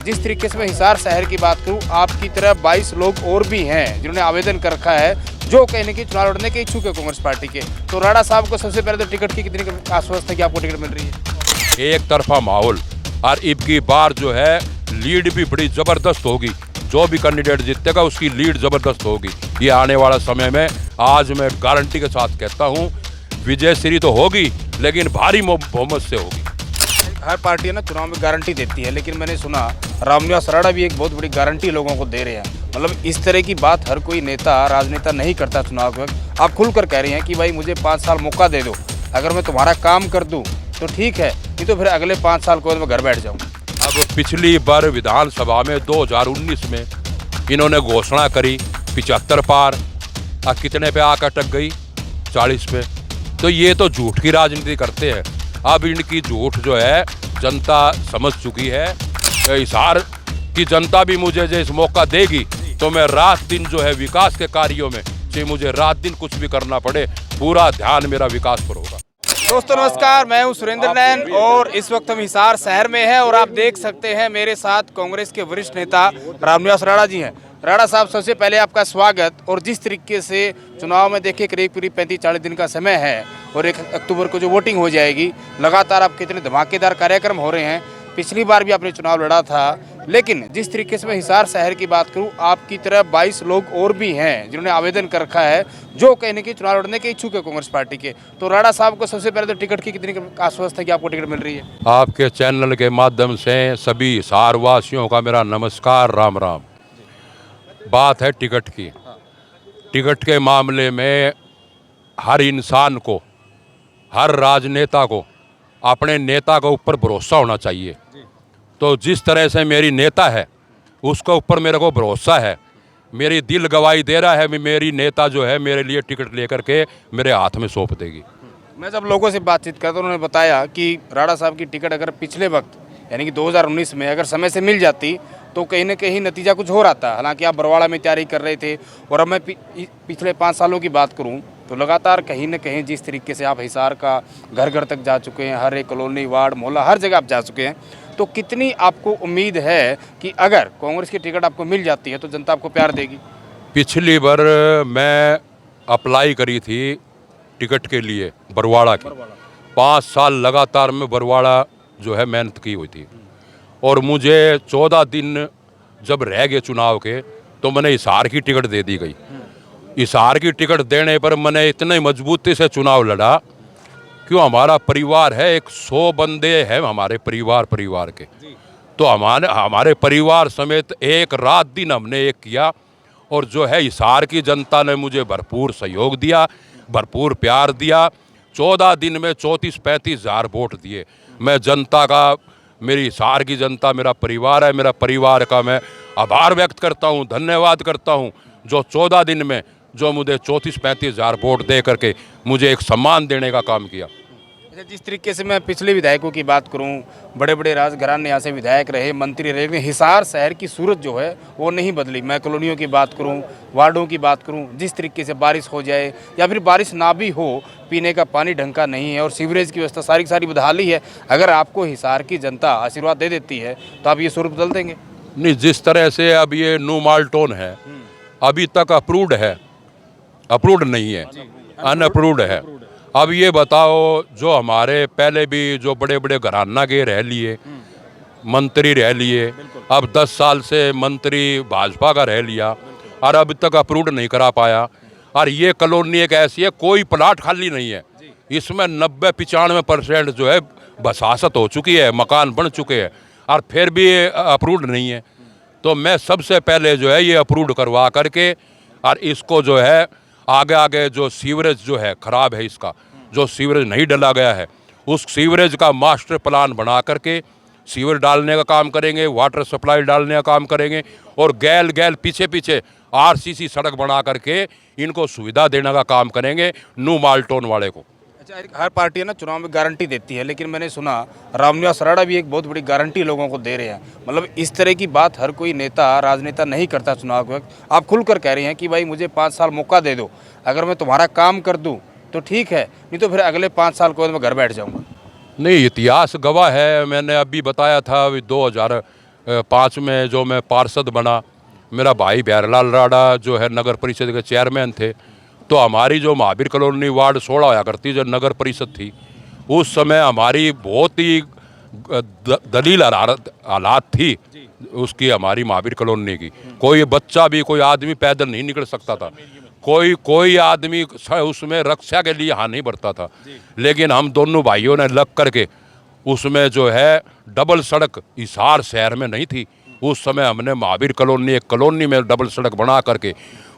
जिस तरीके से मैं हिसार शहर की बात करूं, आपकी तरह 22 लोग और भी हैं जिन्होंने आवेदन कर रखा है, जो कहने की चुनाव लड़ने के इच्छुक है कांग्रेस पार्टी के। तो राणा साहब को सबसे पहले तो टिकट की कितनी आश्वस्त है कि आपको टिकट मिल रही है? एक तरफा माहौल और अब की बार जो है लीड भी बड़ी ज़बरदस्त होगी। जो भी कैंडिडेट जीतेगा उसकी लीड ज़बरदस्त होगी। ये आने वाला समय में आज मैं गारंटी के साथ कहता हूँ विजय श्री तो होगी, लेकिन भारी बहुमत से होगी। हर पार्टी ना चुनाव में गारंटी देती है, लेकिन मैंने सुना रामनिवास राणा भी एक बहुत बड़ी गारंटी लोगों को दे रहे हैं। मतलब इस तरह की बात हर कोई नेता राजनेता नहीं करता चुनाव के वक्त। आप खुलकर कह रहे हैं कि भाई मुझे 5 साल मौका दे दो, अगर मैं तुम्हारा काम कर दूं तो ठीक है, नहीं तो फिर अगले 5 साल को मैं घर बैठ जाऊँ। अब पिछली बार विधानसभा में 2019 में इन्होंने घोषणा करी 75 पार, और कितने पे आकर अटक गई 40 पे। तो ये तो झूठ की राजनीति करते हैं। अब इनकी झूठ जो है जनता समझ चुकी है। हिसार की जनता भी मुझे जो इस मौका देगी तो मैं रात दिन जो है विकास के कार्यों में, चाहे मुझे रात दिन कुछ भी करना पड़े, पूरा ध्यान मेरा विकास पर होगा। दोस्तों नमस्कार, मैं हूं सुरेंद्र नैन और इस वक्त हम हिसार शहर में हैं और आप देख सकते हैं मेरे साथ कांग्रेस के वरिष्ठ नेता रामनिवास राणा जी हैं। राणा साहब, सबसे पहले आपका स्वागत। और जिस तरीके से चुनाव में देखिए करीब 35-40 दिन का समय है और 1 अक्टूबर को जो वोटिंग हो जाएगी, लगातार आपके इतने धमाकेदार कार्यक्रम हो रहे हैं। पिछली बार भी आपने चुनाव लड़ा था, लेकिन जिस तरीके से मैं हिसार शहर की बात करूं, आपकी तरह 22 लोग और भी हैं जिन्होंने आवेदन कर रखा है, जो कहने की चुनाव लड़ने के इच्छुक है कांग्रेस पार्टी के। तो राणा साहब को सबसे पहले तो टिकट की कितनी आश्वस्त है कि आपको टिकट मिल रही है? आपके चैनल के माध्यम से सभी हिसार वासियों का मेरा नमस्कार, राम राम। बात है टिकट की। टिकट के मामले में हर इंसान को, हर राजनेता को अपने नेता के ऊपर भरोसा होना चाहिए। तो जिस तरह से मेरी नेता है उसके ऊपर मेरे को भरोसा है। मेरी दिल गवाही दे रहा है कि मेरी नेता जो है मेरे लिए टिकट लेकर के मेरे हाथ में सौंप देगी। मैं जब लोगों से बातचीत करता हूं, उन्होंने बताया कि राणा साहब की टिकट अगर पिछले वक्त यानी कि 2019 में अगर समय से मिल जाती तो कहीं ना कहीं नतीजा कुछ हो रहा था। हालांकि आप बरवाड़ा में तैयारी कर रहे थे, और अब मैं पिछले 5 सालों की बात करूं तो लगातार कहीं ना कहीं जिस तरीके से आप हिसार का घर घर तक जा चुके हैं, हर एक कॉलोनी, वार्ड, मोहल्ला, हर जगह आप जा चुके हैं, तो कितनी आपको उम्मीद है कि अगर कांग्रेस की टिकट आपको मिल जाती है तो जनता आपको प्यार देगी? पिछली बार मैं अप्लाई करी थी टिकट के लिए बरवाड़ा की। 5 साल लगातार में बरवाड़ा जो है मेहनत की हुई थी, और मुझे 14 दिन जब रह गए चुनाव के तो मैंने हिसार की टिकट दे दी गई। हिसार की टिकट देने पर मैंने इतने मजबूती से चुनाव लड़ा, क्यों हमारा परिवार है, 100 बंदे हैं हमारे परिवार के। तो हमारे परिवार समेत एक रात दिन हमने एक किया, और जो है हिसार की जनता ने मुझे भरपूर सहयोग दिया, भरपूर प्यार दिया। 14 दिन में 34-35 हज़ार वोट दिए। मैं जनता का, मेरी हिसार की जनता मेरा परिवार है, मेरा परिवार का मैं आभार व्यक्त करता हूँ, धन्यवाद करता हूँ, जो 14 दिन में जो मुझे 34-35 हज़ार वोट दे करके मुझे एक सम्मान देने का काम किया। जिस तरीके से मैं पिछले विधायकों की बात करूं, बड़े बड़े राजघराने यहाँ से विधायक रहे, मंत्री रहे, लेकिन हिसार शहर की सूरत जो है वो नहीं बदली। मैं कॉलोनियों की बात करूं, वार्डों की बात करूं, जिस तरीके से बारिश हो जाए या फिर बारिश ना भी हो, पीने का पानी ढंग का नहीं है और सीवरेज की व्यवस्था सारी की सारी बदहाली है। अगर आपको हिसार की जनता आशीर्वाद दे देती है तो आप ये सूरत बदल देंगे? नहीं, जिस तरह से अब ये न्यू माल्टोन है, अभी तक अप्रूव्ड है, अप्रूव्ड नहीं है, अनअप्रूव्ड है। अब ये बताओ, जो हमारे पहले भी जो बड़े बड़े घराना के रह लिए, मंत्री रह लिए, अब 10 साल से मंत्री भाजपा का रह लिया और अब तक अप्रूव्ड नहीं करा पाया। और ये कॉलोनी एक ऐसी है, कोई प्लाट खाली नहीं है, इसमें 90-95% जो है बसासत हो चुकी है, मकान बन चुके हैं, और फिर भी अप्रूव्ड नहीं है। तो मैं सबसे पहले जो है ये अप्रूव्ड करवा करके, और इसको जो है आगे जो सीवरेज जो है ख़राब है, इसका जो सीवरेज नहीं डाला गया है, उस सीवरेज का मास्टर प्लान बना करके सीवर डालने का काम करेंगे, वाटर सप्लाई डालने का काम करेंगे, और गैल पीछे आरसीसी सड़क बना करके इनको सुविधा देने का काम करेंगे न्यू माल्टोन वाले को। हर पार्टी है ना चुनाव में गारंटी देती है, लेकिन मैंने सुना रामनिवास राणा भी एक बहुत बड़ी गारंटी लोगों को दे रहे हैं। मतलब इस तरह की बात हर कोई नेता राजनेता नहीं करता चुनाव के वक्त। आप खुलकर कह रहे हैं कि भाई मुझे 5 साल मौका दे दो, अगर मैं तुम्हारा काम कर दूं तो ठीक है, नहीं तो फिर अगले 5 साल के बाद मैं घर बैठ जाऊँगा। नहीं, इतिहास गवाह है। मैंने अभी बताया था 2000 2005 में जो मैं पार्षद बना, मेरा भाई प्यारेलाल राणा जो है नगर परिषद के चेयरमैन थे। तो हमारी जो महावीर कॉलोनी वार्ड 16 होया करती जो नगर परिषद थी, उस समय हमारी बहुत ही दलील हालात थी उसकी, हमारी महावीर कॉलोनी की। कोई बच्चा भी, कोई आदमी पैदल नहीं निकल सकता था, कोई आदमी उसमें रक्षा के लिए हाथ नहीं बढ़ता था। लेकिन हम दोनों भाइयों ने लग करके उसमें जो है डबल सड़क हिसार शहर में नहीं थी उस समय, हमने महावीर कॉलोनी, एक कॉलोनी में डबल सड़क बना करके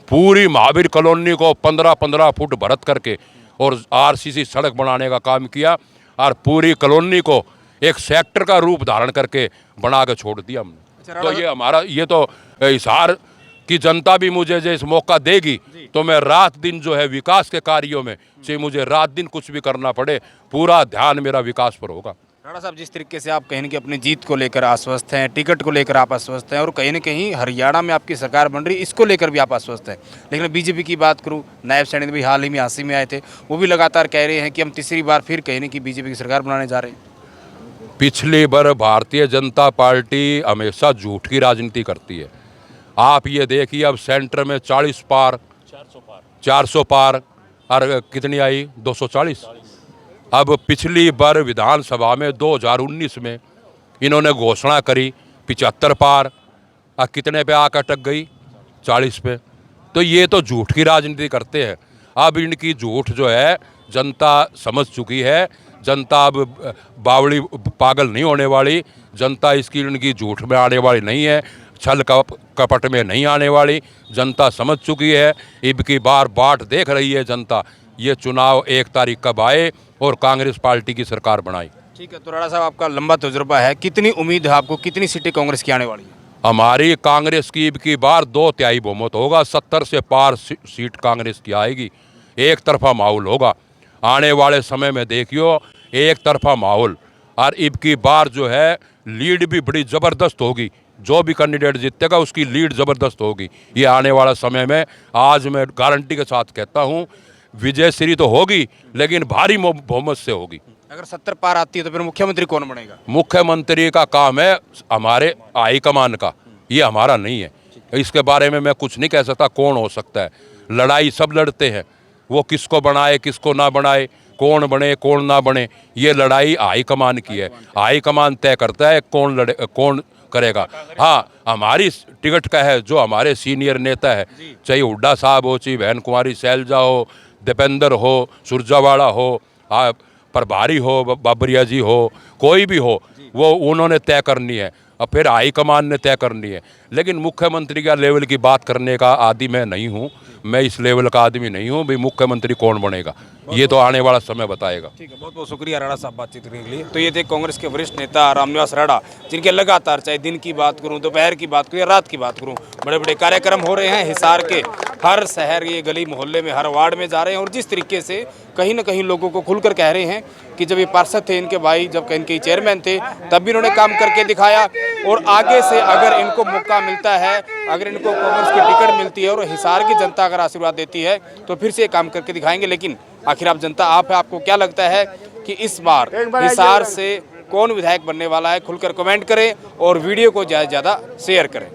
पूरी महावीर कॉलोनी को 15-15 फुट भरत करके और आरसीसी सड़क बनाने का काम किया और पूरी कॉलोनी को एक सेक्टर का रूप धारण करके बना के छोड़ दिया हमने। तो ये हमारा, ये तो हिसार की जनता भी मुझे जो इस मौका देगी तो मैं रात दिन जो है विकास के कार्यों में, चाहे मुझे रात दिन कुछ भी करना पड़े, पूरा ध्यान मेरा विकास पर होगा। राणा साहब, जिस तरीके से आप कहीं न कहीं अपनी जीत को लेकर आश्वस्त हैं, टिकट को लेकर आप आश्वस्त हैं और कहीं न कहीं हरियाणा में आपकी सरकार बन रही, इसको लेकर भी आप आश्वस्त हैं, लेकिन बीजेपी की बात करूं, नायब सैनी भी हाल ही में हांसी में आए थे, वो भी लगातार कह रहे हैं कि हम तीसरी बार फिर कहीं न कहीं बीजेपी की सरकार बनाने जा रहे हैं। पिछली बार भारतीय जनता पार्टी हमेशा झूठ की राजनीति करती है। आप ये देखिए, अब सेंटर में 40 पार, 400 पार और कितनी आई, 240। अब पिछली बार विधानसभा में 2019 में इन्होंने घोषणा करी 75 पार और कितने पे आकर अटक गई, 40 पे। तो ये तो झूठ की राजनीति करते हैं। अब इनकी झूठ जो है जनता समझ चुकी है। जनता अब बावड़ी पागल नहीं होने वाली, जनता इसकी इनकी झूठ में आने वाली नहीं है, छल कपट में नहीं आने वाली। जनता समझ चुकी है, अब की बार बाट देख रही है जनता। ये चुनाव 1 तारीख कब आए और कांग्रेस पार्टी की सरकार बनाई। ठीक है, तो राणा साहब, आपका लंबा तजुर्बा है, कितनी उम्मीद है आपको, कितनी सीटें कांग्रेस की आने वाली है? हमारी कांग्रेस की अब की बार 2/3 बहुमत होगा, 70 से पार सीट कांग्रेस की आएगी। एक तरफा माहौल होगा आने वाले समय में, देखियो एक तरफा माहौल। और अब की बार जो है लीड भी बड़ी ज़बरदस्त होगी, जो भी कैंडिडेट जीतेगा उसकी लीड ज़बरदस्त होगी। ये आने वाला समय में, आज मैं गारंटी के साथ कहता हूँ, विजय श्री तो होगी लेकिन भारी बहुमत से होगी। अगर 70 पार आती है तो फिर मुख्यमंत्री कौन बनेगा? मुख्यमंत्री का काम है हमारे हाईकमान का, ये हमारा नहीं है। इसके बारे में मैं कुछ नहीं कह सकता कौन हो सकता है। लड़ाई सब लड़ते हैं, वो किसको बनाए किसको ना बनाए, कौन बने कौन ना बने, ये लड़ाई हाईकमान की है। हाईकमान तय करता है कौन लड़े कौन करेगा। हाँ, हमारी टिकट का है जो हमारे सीनियर नेता है, चाहे हुड्डा साहब हो, चाहे बहन कुमारी सैलजा हो, दीपेंद्र हो, सुरजावाला हो, प्रभारी हो, बाबरिया जी हो, कोई भी हो, वो उन्होंने तय करनी है और फिर हाईकमान ने तय करनी है। लेकिन मुख्यमंत्री का लेवल की बात करने का आदि मैं नहीं हूँ, मैं इस लेवल का आदमी नहीं हूँ। भाई मुख्यमंत्री कौन बनेगा ये तो आने वाला समय बताएगा। ठीक है, बहुत बहुत शुक्रिया राणा साहब बातचीत करने के लिए। तो ये थे कांग्रेस के वरिष्ठ नेता रामनिवास राणा, जिनके लगातार, चाहे दिन की बात करूं, दोपहर की बात करूं या रात की बात करूं, बड़े बड़े कार्यक्रम हो रहे हैं हिसार के हर शहर, ये गली मोहल्ले में, हर वार्ड में जा रहे हैं। और जिस तरीके से कहीं ना कहीं लोगों को खुलकर कह रहे हैं कि जब ये पार्षद थे इनके भाई, जब इनके चेयरमैन थे, तब भी इन्होंने काम करके दिखाया और आगे से अगर इनको मौका मिलता है, अगर इनको कांग्रेस की टिकट मिलती है और हिसार की जनता अगर आशीर्वाद देती है तो फिर से काम करके दिखाएंगे। लेकिन आखिर आप जनता आप है, आपको क्या लगता है कि इस बार हिसार से कौन विधायक बनने वाला है? खुलकर कमेंट करें और वीडियो को ज़्यादा से ज़्यादा शेयर करें।